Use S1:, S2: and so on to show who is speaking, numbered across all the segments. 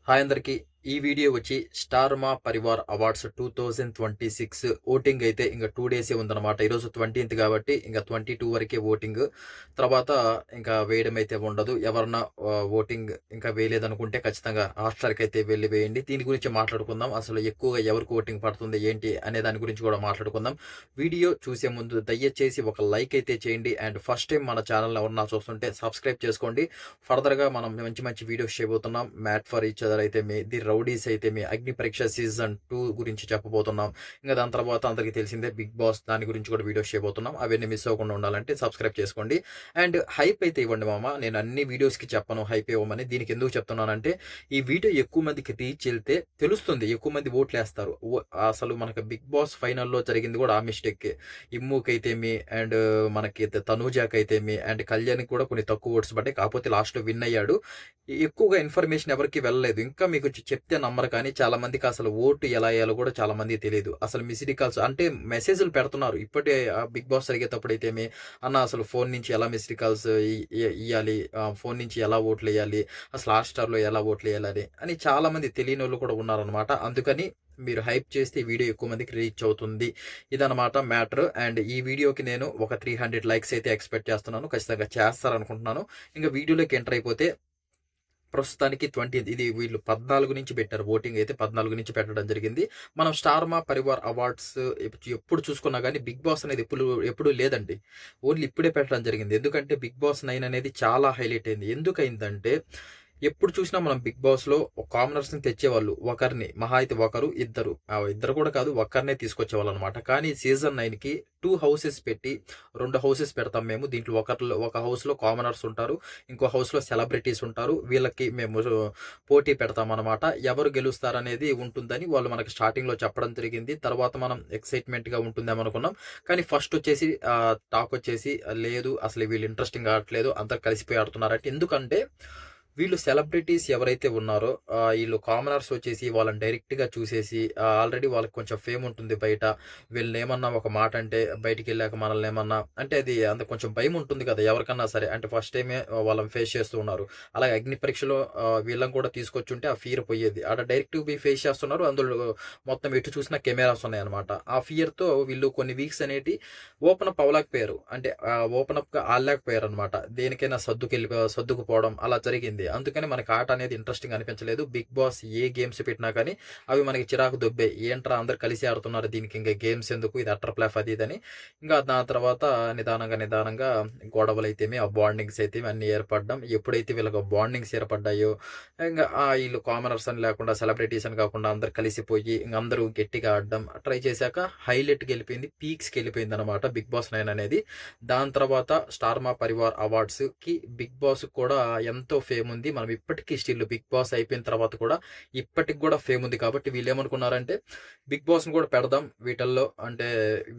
S1: Hi అందరికి. ఈ video వచ్చి స్టార్ మా పరివార్ అవార్డ్స్ 2026 ఓటింగ్ అయితే ఇంకా 2 డేసే ఉందన్నమాట. ఈరోజు 20th కాబట్టి ఇంకా 22 వరకే ఓటింగ్. తర్వాత ఇంకా వేయడం అయితే ఉండదు. ఎవరన్నా ఓటింగ్ ఇంకా వేయలేదనుకుంటే ఖచ్చితంగా హాట్‌స్టార్‌కి అయితే వెళ్ళి వేయండి. దీని గురించి మాట్లాడుకుందాం. అసలు ఎక్కువగా ఎవరికి ఓటింగ్ పడుతుంది ఏంటి అనే దాని గురించి కూడా మాట్లాడుకుందాం. వీడియో చూసే ముందు దయచేసి ఒక లైక్ అయితే చేయండి. అండ్ ఫస్ట్ టైం మన ఛానల్ ఎవరన్నా చూస్తుంటే సబ్స్క్రైబ్ చేసుకోండి. ఫర్దర్‌గా మనం మంచి మంచి వీడియోస్ చేయబోతున్నాం. మ్యాట్ ఫర్ ఈచ్ అదర్ అయితే ది రౌడీస్ అయితే అగ్ని పరీక్ష సీజన్ 2 గురించి చెప్పబోతున్నాం. ఇంకా దాని తర్వాత అందరికీ తెలిసిందే బిగ్ బాస్, దాని గురించి కూడా వీడియోస్ చేయబోతున్నాం. అవన్నీ మిస్ అవ్వకుండా ఉండాలంటే సబ్స్క్రైబ్ చేసుకోండి. అండ్ హైప్ అయితే ఇవ్వండి మామ. నేను అన్ని వీడియోస్కి చెప్పను హైప్ ఇవ్వమని. దీనికి ఎందుకు చెప్తున్నానంటే ఈ వీడియో ఎక్కువ మందికి రీచ్ వెళ్తే తెలుస్తుంది, ఎక్కువ మంది ఓట్లు వేస్తారు. అసలు మనకు బిగ్ బాస్ ఫైనల్లో జరిగింది కూడా ఆ మిస్టేక్. ఇమ్ముకి అయితేమి అండ్ మనకి తనూజాకి అయితేమి అండ్ కళ్యాణ్కి కూడా కొన్ని తక్కువ ఓట్స్ పడ్డాయి. కాకపోతే లాస్ట్లో విన్ అయ్యాడు. ఎక్కువగా ఇన్ఫర్మేషన్ ఎవరికి వెళ్ళలేదు. ఇంకా మీకు చెప్తే నమ్మరు, కానీ చాలా మందికి అసలు ఓటు ఎలా వేయాలో కూడా చాలా మందికి తెలియదు. అసలు మిస్డ్ కాల్స్ అంటే మెసేజ్లు పెడుతున్నారు. ఇప్పటి బిగ్ బాస్ జరిగేటప్పుడు అయితే అన్న అసలు ఫోన్ నుంచి ఎలా మిస్డ్ కాల్స్ ఇవ్వాలి, ఫోన్ నుంచి ఎలా ఓట్లు వేయాలి, అసలు హాట్‌స్టార్‌లో ఎలా ఓట్లు వేయాలి అని చాలా మంది తెలియని వాళ్ళు కూడా ఉన్నారనమాట. అందుకని మీరు హైప్ చేస్తే ఈ వీడియో ఎక్కువ మందికి రీచ్ అవుతుంది. ఇదనమాట మ్యాటర్. అండ్ ఈ వీడియోకి నేను ఒక 300 లైక్స్ అయితే ఎక్స్పెక్ట్ చేస్తున్నాను. ఖచ్చితంగా చేస్తారనుకుంటున్నాను. ఇంకా వీడియోలోకి ఎంటర్ అయిపోతే ప్రస్తుతానికి 20 ఇది వీళ్ళు 14 నుంచి పెట్టారు. ఓటింగ్ అయితే 14 నుంచి పెట్టడం జరిగింది. మనం స్టార్ మా పరివార్ అవార్డ్స్ ఎప్పుడు చూసుకున్నా కానీ బిగ్ బాస్ అనేది ఎప్పుడు లేదండి. ఓన్లీ ఇప్పుడే పెట్టడం జరిగింది. ఎందుకంటే బిగ్ బాస్ 9 అనేది చాలా హైలైట్ అయింది. ఎందుకయిందంటే ఎప్పుడు చూసినా మనం బిగ్ బాస్ లో కామనర్స్ ని తెచ్చేవాళ్ళు. ఒకరిని మహా అయితే ఒకరు ఇద్దరు, ఇద్దరు కూడా కాదు, ఒక్కరినే తీసుకొచ్చేవాళ్ళు అనమాట. కానీ సీజన్ 9 కి 2 హౌసెస్ పెట్టి 2 హౌసెస్ పెడతాం మేము. దీంట్లో ఒక హౌస్ లో కామనర్స్ ఉంటారు, ఇంకో హౌస్ లో సెలబ్రిటీస్ ఉంటారు. వీళ్ళకి మేము పోటీ పెడతాం అనమాట. ఎవరు గెలుస్తారనేది ఉంటుందని వాళ్ళు మనకి స్టార్టింగ్ లో చెప్పడం జరిగింది. తర్వాత మనం ఎక్సైట్మెంట్ గా ఉంటుందేమనుకున్నాం. కానీ ఫస్ట్ వచ్చేసి టాక్ వచ్చేసి లేదు, అసలు వీళ్ళు ఇంట్రెస్టింగ్ ఆడట్లేదు, అందరు కలిసిపోయి ఆడుతున్నారంటే. ఎందుకంటే వీళ్ళు సెలబ్రిటీస్ ఎవరైతే ఉన్నారో వీళ్ళు కామనర్స్ వచ్చేసి వాళ్ళని డైరెక్ట్గా చూసేసి ఆల్రెడీ వాళ్ళకి కొంచెం ఫేమ్ ఉంటుంది బయట. వీళ్ళని ఏమన్నా ఒక మాట అంటే బయటికి వెళ్ళాక మనల్ని ఏమన్నా అంటే అది అంత కొంచెం భయం ఉంటుంది కదా ఎవరికన్నా సరే. అంటే ఫస్ట్ టైమే వాళ్ళని ఫేస్ చేస్తూ ఉన్నారు. అలాగే అగ్ని పరీక్షలో వీళ్ళని కూడా తీసుకొచ్చుంటే ఆ ఫియర్ పోయేది. ఆడ డైరెక్ట్ పోయి ఫేస్ చేస్తున్నారు. అందులో మొత్తం ఎటు చూసినా కెమెరాస్ ఉన్నాయి అనమాట. ఆ ఫియర్తో వీళ్ళు కొన్ని వీక్స్ అనేటి ఓపెన్ అప్ అవ్వలేకపోయారు. అంటే ఓపెన్ అప్గా ఆడలేకపోయారు అనమాట. దేనికైనా సర్దుకుపోవడం అలా జరిగింది. అందుకని మనకి ఆట అనేది ఇంట్రెస్టింగ్ అనిపించలేదు. బిగ్ బాస్ ఏ గేమ్స్ పెట్టినా కానీ అవి మనకి చిరాకు దొబ్బే. ఏంట్రా అందరు కలిసి ఆడుతున్నారు, దీనికి ఇంకా గేమ్స్ ఎందుకు, ఇది అట్టర్ ప్లాఫ్ అది ఇదని. ఇంకా దాని తర్వాత నిదానంగా గొడవలు అయితే ఆ బాండింగ్స్ అయితే అన్ని ఏర్పడడం. ఎప్పుడైతే వీళ్ళకి బాండింగ్స్ ఏర్పడ్డాయో ఇంకా వీళ్ళు కామనర్స్ అని లేకుండా సెలబ్రిటీస్ అని కాకుండా అందరు కలిసిపోయి ఇంక అందరూ గట్టిగా ఆడడం ట్రై చేశాక హైలైట్కి వెళ్ళిపోయింది, పీక్స్కి వెళ్ళిపోయింది అనమాట బిగ్ బాస్ 9 అనేది. దాని తర్వాత స్టార్ మా పరివార్ అవార్డ్స్ కి బిగ్ బాస్ కూడా ఎంతో ఫేమ్ ఉంది. మనం ఇప్పటికీ స్టిల్ బిగ్ బాస్ అయిపోయిన తర్వాత కూడా ఇప్పటికి కూడా ఫేమ్ ఉంది. కాబట్టి వీళ్ళు ఏమనుకున్నారంటే బిగ్ బాస్ ని కూడా పెడదాం వీటిల్లో, అంటే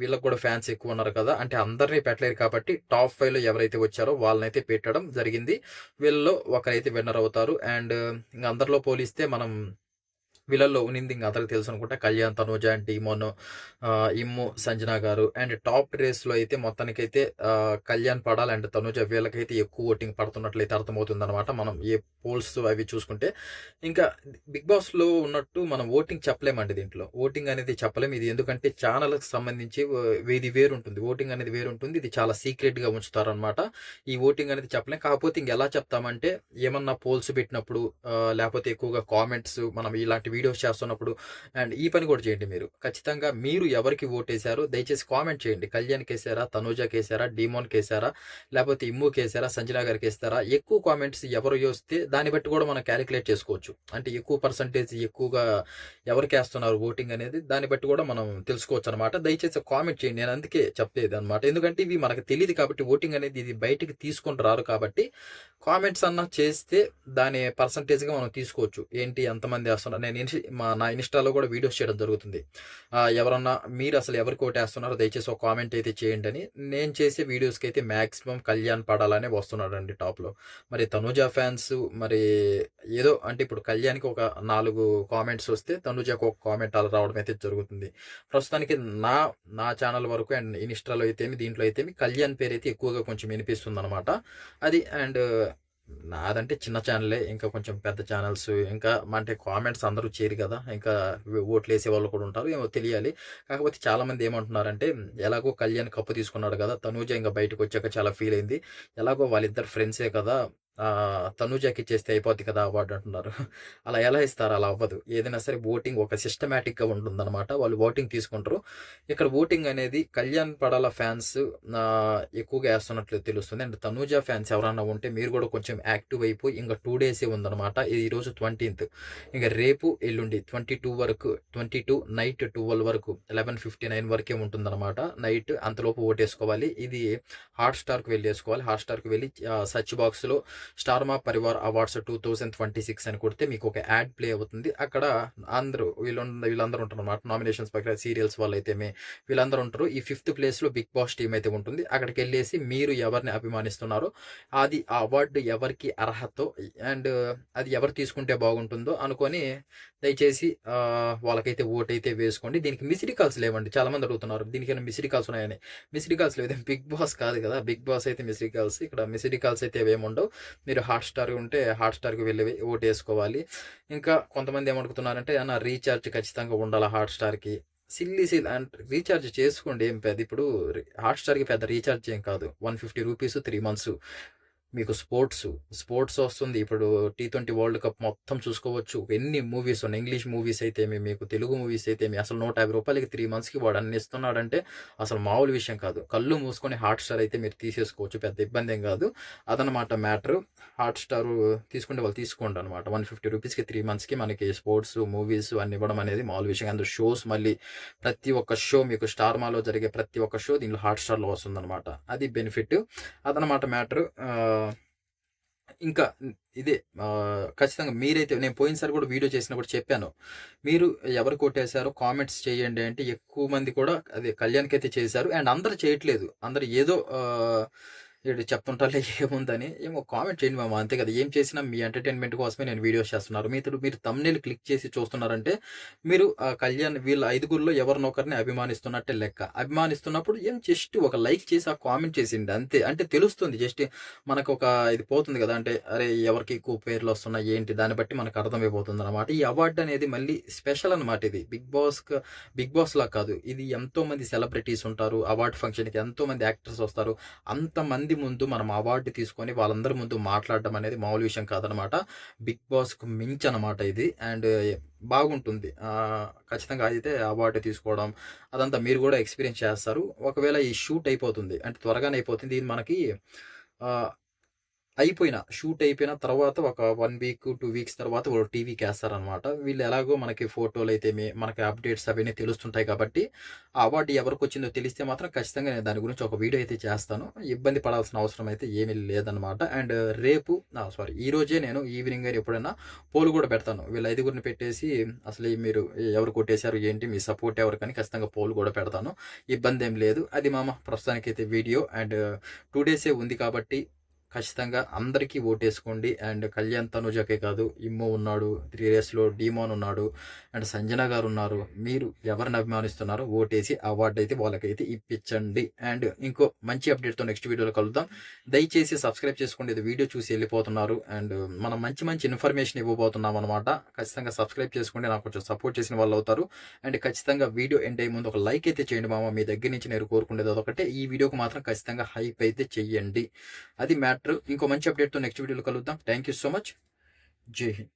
S1: వీళ్ళకి కూడా ఫ్యాన్స్ ఎక్కువ ఉన్నారు కదా, అంటే అందరినీ పెట్టలేరు కాబట్టి టాప్ 5 లో ఎవరైతే వచ్చారో వాళ్ళనైతే పెట్టడం జరిగింది. వీళ్ళలో ఒకరైతే విన్నర్ అవుతారు. అండ్ ఇంకా అందరిలో పోలిస్తే మనం వీళ్ళల్లో ఉన్నింది ఇంకా అందరికి తెలుసు అనుకుంటా, కళ్యాణ్, తనూజ అండ్ డీమోన్, ఇమ్ము, సంజన గారు. అండ్ టాప్ రేస్లో అయితే మొత్తానికైతే కళ్యాణ్ పడాలి అండ్ తనూజ, వీళ్ళకైతే ఎక్కువ ఓటింగ్ పడుతున్నట్లయితే అర్థమవుతుంది అనమాట. మనం ఏ పోల్స్ అవి చూసుకుంటే ఇంకా బిగ్ బాస్లో ఉన్నట్టు మనం ఓటింగ్ చెప్పలేమండి. దీంట్లో ఓటింగ్ అనేది చెప్పలేము. ఇది ఎందుకంటే ఛానల్కి సంబంధించి ఇది వేరుంటుంది, ఓటింగ్ అనేది వేరుంటుంది. ఇది చాలా సీక్రెట్గా ఉంచుతారనమాట. ఈ ఓటింగ్ అనేది చెప్పలేం. కాకపోతే ఇంకెలా చెప్తామంటే ఏమన్నా పోల్స్ పెట్టినప్పుడు లేకపోతే ఎక్కువగా కామెంట్స్ మనం ఇలాంటి వీడియోస్ చేస్తున్నప్పుడు. అండ్ ఈ పని కూడా చేయండి మీరు. ఖచ్చితంగా మీరు ఎవరికి ఓటేశారో దయచేసి కామెంట్ చేయండి. కళ్యాణ్కి వేసారా, తనూజకి వేసారా, డీమోన్కి వేసారా, లేకపోతే ఇమ్ముకి వేసారా, సంజన గారికి వేస్తారా. ఎక్కువ కామెంట్స్ ఎవరు వస్తే దాన్ని బట్టి కూడా మనం క్యాలిక్యులేట్ చేసుకోవచ్చు. అంటే ఎక్కువ పర్సంటేజ్ ఎక్కువగా ఎవరికి వేస్తున్నారు ఓటింగ్ అనేది దాన్ని బట్టి కూడా మనం తెలుసుకోవచ్చు అనమాట. దయచేసి కామెంట్ చేయండి. నేను అందుకే చెప్పేది అనమాట. ఎందుకంటే ఇవి మనకు తెలియదు కాబట్టి, ఓటింగ్ అనేది ఇది బయటికి తీసుకొని రారు కాబట్టి కామెంట్స్ అన్నా చేస్తే దాని పర్సంటేజ్గా మనం తీసుకోవచ్చు. ఏంటి ఎంతమంది వేస్తున్నారు. నేను నా ఇన్స్టాలో కూడా వీడియోస్ చేయడం జరుగుతుంది. ఎవరన్నా మీరు అసలు ఎవరికి ఓటేస్తున్నారో దయచేసి ఒక కామెంట్ అయితే చేయండి అని. నేను చేసే వీడియోస్కి అయితే మ్యాక్సిమం కళ్యాణ్ పడాలనే వస్తున్నాడండి టాప్లో. మరి తనూజ ఫ్యాన్స్ మరి ఏదో అంటే ఇప్పుడు కళ్యాణ్కి ఒక 4 కామెంట్స్ వస్తే తనూజకు ఒక కామెంట్ అలా రావడం అయితే జరుగుతుంది. ప్రస్తుతానికి నా ఛానల్ వరకు అండ్ ఇన్స్టాలో అయితే దీంట్లో అయితే కళ్యాణ్ పేరు అయితే ఎక్కువగా కొంచెం వినిపిస్తుంది అనమాట. అది. అండ్ నాదంటే చిన్న ఛానలే. ఇంకా కొంచెం పెద్ద ఛానల్స్ ఇంకా అంటే కామెంట్స్ అందరూ చేయరు కదా! ఇంకా ఓట్లేసేవాళ్ళు కూడా ఉంటారు. ఏమో తెలియాలి. కాకపోతే చాలామంది ఏమంటున్నారంటే, ఎలాగో కళ్యాణ్ కప్పు తీసుకున్నాడు కదా! తనూజ ఇంక బయటకొచ్చాక చాలా ఫీల్ అయింది. ఎలాగో వాళ్ళిద్దరు ఫ్రెండ్సే కదా! తనూజకి ఇచ్చేస్తే అయిపోద్ది కదా అవార్డ్ అంటున్నారు. అలా ఎలా ఇస్తారు? అలా అవ్వదు. ఏదైనా సరే ఓటింగ్ ఒక సిస్టమాటిక్‌గా ఉంటుందనమాట. వాళ్ళు ఓటింగ్ తీసుకుంటారు. ఇక్కడ ఓటింగ్ అనేది కళ్యాణ్ పడాల ఫ్యాన్స్ ఎక్కువగా ఏస్తున్నట్లు తెలుస్తుంది. అండ్ తనూజ ఫ్యాన్స్ ఎవరన్నా ఉంటే మీరు కూడా కొంచెం యాక్టివ్ అయిపోయి ఇంక 2 డేసే ఉందనమాట. ఈరోజు 20థ్. ఇంక రేపు, ఎల్లుండి 22 వరకు 22 నైట్ 12 వరకు 11:59 వరకే ఉంటుందనమాట. నైట్ అంతలోపు ఓటేసుకోవాలి. ఇది హాట్‌స్టార్‌కి వెళ్ళేసుకోవాలి. హాట్‌స్టార్‌కి వెళ్ళి సెర్చ్ బాక్స్‌లో స్టార్ మా పరివార్ అవార్డ్స్ 2026 అని కొడితే మీకు ఒక యాడ్ ప్లే అవుతుంది. అక్కడ అందరూ వీళ్ళందరూ ఉంటారనమాట. నామినేషన్స్ ప్రకారం సీరియల్స్ వాళ్ళైతేమి వీళ్ళందరూ ఉంటారు. ఈ 5th ప్లేస్‌లో బిగ్ బాస్ టీమ్ అయితే ఉంటుంది. అక్కడికెళ్ళేసి మీరు ఎవరిని అభిమానిస్తున్నారో అది ఆ అవార్డు ఎవరికి అర్హతో అండ్ అది ఎవరు తీసుకుంటే బాగుంటుందో అనుకోని దయచేసి వాళ్ళకైతే ఓటైతే వేసుకోండి. దీనికి మిస్డ్ కాల్స్ లేవండి. చాలామంది అడుగుతున్నారు దీనికైనా మిస్డ్ కాల్స్ ఉన్నాయని. మిస్డ్ కాల్స్ లేదు. బిగ్ బాస్ కాదు కదా! బిగ్ బాస్ అయితే మిస్డ్ కాల్స్. ఇక్కడ మిస్డ్ కాల్స్ అయితే ఏముండవు. మీరు హాట్‌స్టార్ ఉంటే హాట్‌స్టార్‌కి వెళ్ళి ఓటేసుకోవాలి. ఇంకా కొంతమంది ఏమడుగుతున్నారంటే అన్న రీచార్జ్ ఖచ్చితంగా ఉండాలా హాట్‌స్టార్‌కి. అంటే రీచార్జ్ చేసుకోండి. ఏం పెద్ద ఇప్పుడు హాట్‌స్టార్‌కి పెద్ద రీచార్జ్ ఏం కాదు. ₹150 3 మంత్స్. మీకు స్పోర్ట్స్ వస్తుంది. ఇప్పుడు T20 వరల్డ్ కప్ మొత్తం చూసుకోవచ్చు. ఎన్ని మూవీస్ ఉన్నాయి. ఇంగ్లీష్ మూవీస్ అయితేమి, మీకు తెలుగు మూవీస్ అయితేమి అసలు ₹150కి 3 మంత్స్‌కి వాడు అన్ని ఇస్తున్నాడంటే అసలు మామూలు విషయం కాదు. కళ్ళు మూసుకొని హాట్‌స్టార్ అయితే మీరు తీసేసుకోవచ్చు. పెద్ద ఇబ్బందేం కాదు. అదనమాట మ్యాటరు. హాట్‌స్టార్ తీసుకుంటే వాళ్ళు తీసుకోండి అనమాట. ₹150కి 3 మంత్స్‌కి మనకి స్పోర్ట్స్, మూవీస్ అన్ని ఇవ్వడం అనేది మామూలు విషయం. అందులో షోస్ మళ్ళీ ప్రతి ఒక్క షో మీకు స్టార్ మాలో జరిగే ప్రతి ఒక్క షో దీంట్లో హాట్‌స్టార్‌లో వస్తుందనమాట. అది బెనిఫిట్. అదనమాట మ్యాటరు. ఇంకా ఇదే ఖచ్చితంగా మీరైతే నేను పోయినసారి కూడా వీడియో చేసినప్పుడు చెప్పాను. మీరు ఎవరు కొట్టేశారో కామెంట్స్ చేయండి అంటే ఎక్కువ మంది కూడా అదే కళ్యాణ్‌కైతే చేశారు. అండ్ అందరూ చేయట్లేదు. అందరూ ఏదో ఈడు చెప్తుంటారులే ఏముందని. ఏమో కామెంట్ చేయండి మామ అంతే కదా! ఏం చేసినా మీ ఎంటర్‌టైన్‌మెంట్ కోసమే నేను వీడియోస్ చేస్తున్నారు. మీరు థంబ్‌నెయిల్ క్లిక్ చేసి చూస్తున్నారంటే మీరు కళ్యాణ్ వీళ్ళ ఐదుగురిలో ఎవరినొకరిని అభిమానిస్తున్నట్టే లెక్క. అభిమానిస్తున్నప్పుడు జస్ట్ ఒక లైక్ చేసి ఆ కామెంట్ చేసేయండి అంతే. అంటే తెలుస్తుంది జస్ట్ మనకొక ఇది పోతుంది కదా! అంటే అరే! ఎవరికి ఎక్కువ పేర్లొస్తున్నాయి ఏంటి దాన్ని బట్టి మనకు అర్థమైపోతుందనమాట. ఈ అవార్డ్ అనేది మళ్ళీ స్పెషల్ అనమాట ఇది. బిగ్ బాస్‌లా కాదు. ఇది ఎంతోమంది సెలబ్రిటీస్ ఉంటారు. అవార్డ్ ఫంక్షన్‌కి ఎంతోమంది యాక్టర్స్ వస్తారు. అంతమంది ముందు మనం అవార్డు తీసుకొని వాళ్ళందరి ముందు మాట్లాడడం అనేది మామూలు విషయం కాదనమాట. బిగ్ బాస్‌కు మించనమాట ఇది. అండ్ బాగుంటుంది. ఖచ్చితంగా అయితే అవార్డు తీసుకోవడం అదంతా మీరు కూడా ఎక్స్‌పీరియన్స్ చేస్తారు. ఒకవేళ ఈ షూట్ అయిపోతుంది. అంటే త్వరగానే అయిపోతుంది. ఇది మనకి ఆహ్ షూట్ అయిపోయిన తర్వాత ఒక 1 వీక్, 2 వీక్స్ తర్వాత వాళ్ళు టీవీకేస్తారనమాట. వీళ్ళు ఎలాగో మనకి ఫోటోలైతేమి, మనకి అప్డేట్స్ అవన్నీ తెలుస్తుంటాయి కాబట్టి, ఆ అవార్డు ఎవరికొచ్చిందో తెలిస్తే మాత్రం ఖచ్చితంగా నేను దాని గురించి ఒక వీడియో అయితే చేస్తాను. ఇబ్బంది పడాల్సిన అవసరం అయితే ఏమీ లేదనమాట. అండ్ ఈరోజే నేను ఈవినింగ్ గాని ఎప్పుడైనా పోల్ కూడా పెడతాను. వీళ్ళ ఐదుగురిని పెట్టేసి అసలు మీరు ఎవరు కొట్టేశారు ఏంటి? మీ సపోర్ట్ ఎవరికని ఖచ్చితంగా పోల్ కూడా పెడతాను. ఇబ్బందేం లేదు. అది ప్రస్తుతానికైతే వీడియో అండ్ 2 డేసే ఉంది కాబట్టి ఖచ్చితంగా అందరికీ ఓటేసుకోండి. అండ్ కళ్యాణ్ తనుజకే కాదు ఇమ్ము ఉన్నాడు, 3 రేస్‌లో డీమోన్ ఉన్నాడు, అండ్ సంజన గారు ఉన్నారు. మీరు ఎవరిని అభిమానిస్తున్నారో ఓటేసి అవార్డు అయితే వాళ్ళకైతే ఇప్పించండి. అండ్ ఇంకో మంచి అప్డేట్‌తో నెక్స్ట్ వీడియోలో కలుద్దాం. దయచేసి సబ్స్క్రైబ్ చేసుకోండి. ఇది వీడియో చూసి వెళ్ళిపోతున్నారు. అండ్ మనం మంచి ఇన్ఫర్మేషన్ ఇవ్వబోతున్నాం అనమాట. ఖచ్చితంగా సబ్స్క్రైబ్ చేసుకోండి. నాకు కొంచెం సపోర్ట్ చేసిన వాళ్ళు అవుతారు. అండ్ ఖచ్చితంగా వీడియో ఎండ్ అయ్యే ముందు ఒక లైక్ అయితే చేయండి మామ. మీ దగ్గర నుంచి నేను కోరుకునేది అదొకటే. ఈ వీడియోకి మాత్రం ఖచ్చితంగా హైప్ అయితే చెయ్యండి. అది మ్యాటర్. ఇంకో మంచి అప్డేట్‌తో నెక్స్ట్ వీడియోలో కలుద్దాం. Thank you so much. జై హింద్.